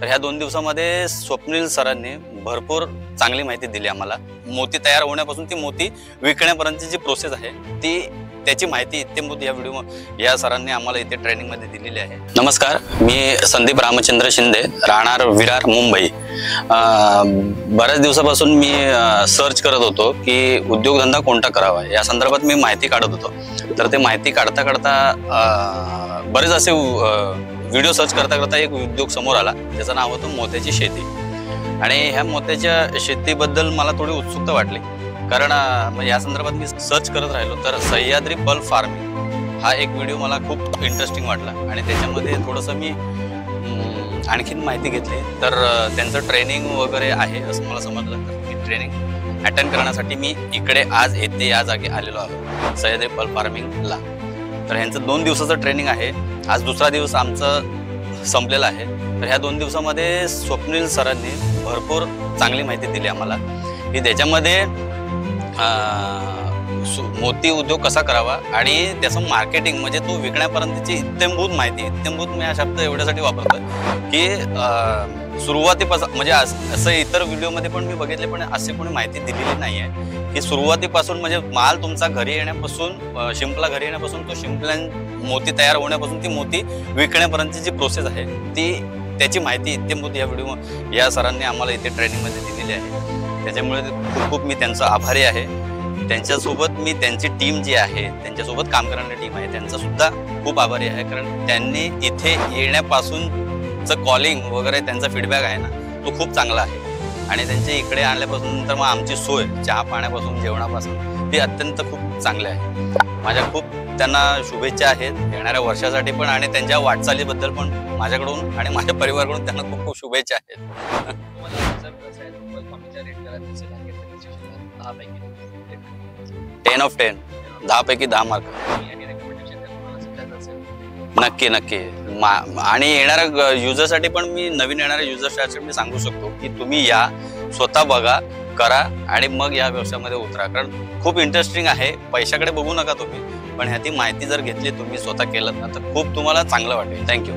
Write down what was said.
तर ह्या 2 दिवसामध्ये स्वप्नील सरांनी भरपूर चांगली माहिती दिली आम्हाला। मोती तयार होण्यापासून ती मोती विकण्यापर्यंतची जी प्रोसेस आहे ती त्याची माहिती इत्तेमूत या व्हिडिओ या सरांनी आम्हाला इथे ट्रेनिंग मध्ये दिलेली आहे। नमस्कार, मी संदीप रामचंद्र शिंदे, राहणार विरार, मुंबई। बऱ्याच दिवसापासून मी सर्च करत होतो की उद्योगधंदा कोणता करावा या संदर्भात मी माहिती काढत होतो। तर ते माहिती काढता काढता बरेच असे व्हिडिओ सर्च करता करता एक उद्योग समोर आला ज्याचं नाव होतं मोत्याची शेती। आणि ह्या मोत्याच्या शेतीबद्दल मला थोडी उत्सुकता वाटली, कारण या संदर्भात मी सर्च करत राहिलो तर सह्याद्री पल्प फार्मिंग हा एक व्हिडिओ मला खूप इंटरेस्टिंग वाटला आणि त्याच्यामध्ये थोडंसं मी आणखीन माहिती घेतली। तर त्यांचं ट्रेनिंग वगैरे आहे असं मला समजलं, तर मी ट्रेनिंग अटेंड करण्यासाठी मी इकडे आज येथे या जागी आलेलो आहे सह्याद्री पल्प फार्मिंगला। तर ह्यांचं 2 दिवसाचं ट्रेनिंग आहे, आज दुसरा दिवस आमचं संपलेला आहे। तर ह्या 2 दिवसामध्ये स्वप्नील सरांनी भरपूर चांगली माहिती दिली आम्हाला की त्याच्यामध्ये मोती उद्योग कसा करावा आणि त्याचं मार्केटिंग म्हणजे तो विकण्यापर्यंतची इत्तेमूत माहिती। इत्तेमूत मी हा शब्द एवढ्यासाठी वापरतोय की सुरुवातीपासून म्हणजे असं इतर व्हिडिओमध्ये पण मी बघितले, पण अशी कोणी माहिती दिलेली नाही आहे की सुरुवातीपासून म्हणजे माल तुमचा घरी येण्यापासून, शिंपला घरी येण्यापासून तो शिंपला मोती तयार होण्यापासून ती मोती विकण्यापर्यंतची जी प्रोसेस आहे ती त्याची माहिती इत्तेमूत या व्हिडिओ या सरांनी आम्हाला इथे ट्रेनिंगमध्ये दिलेली आहे। त्याच्यामुळे खूप खूप मी त्यांचा आभारी आहे। त्यांच्यासोबत मी त्यांची टीम जी आहे, त्यांच्यासोबत काम करणारी टीम आहे, त्यांचा सुद्धा खूप आभारी आहे, कारण त्यांनी इथे येण्यापासूनचं कॉलिंग वगैरे त्यांचा फीडबॅक आहे ना तो खूप चांगला आहे। आणि त्यांच्या इकडे आल्यापासून तर मग आमची सोय चहा पाण्यापासून जेवणापासून ती अत्यंत खूप चांगली आहे। माझ्या खूप त्यांना शुभेच्छा आहेत येणाऱ्या वर्षासाठी पण, आणि त्यांच्या वाटचालीबद्दल पण माझ्याकडून आणि माझ्या परिवाराकडून त्यांना खूप खूप शुभेच्छा आहेत। 10 of 10, 10 पैकी 10 मार्क। नक्की नक्की। आणि येणाऱ्या युजरसाठी पण मी, नवीन येणाऱ्या युजर्ससाठी मी सांगू शकतो की तुम्ही या, स्वतः बघा, करा आणि मग या व्यवसायामध्ये उतरा, कारण खूप इंटरेस्टिंग आहे। पैशाकडे बघू नका तुम्ही, पण ह्याची माहिती जर घेतली, तुम्ही स्वतः केलं ना तर खूप तुम्हाला चांगलं वाटेल। थँक्यू।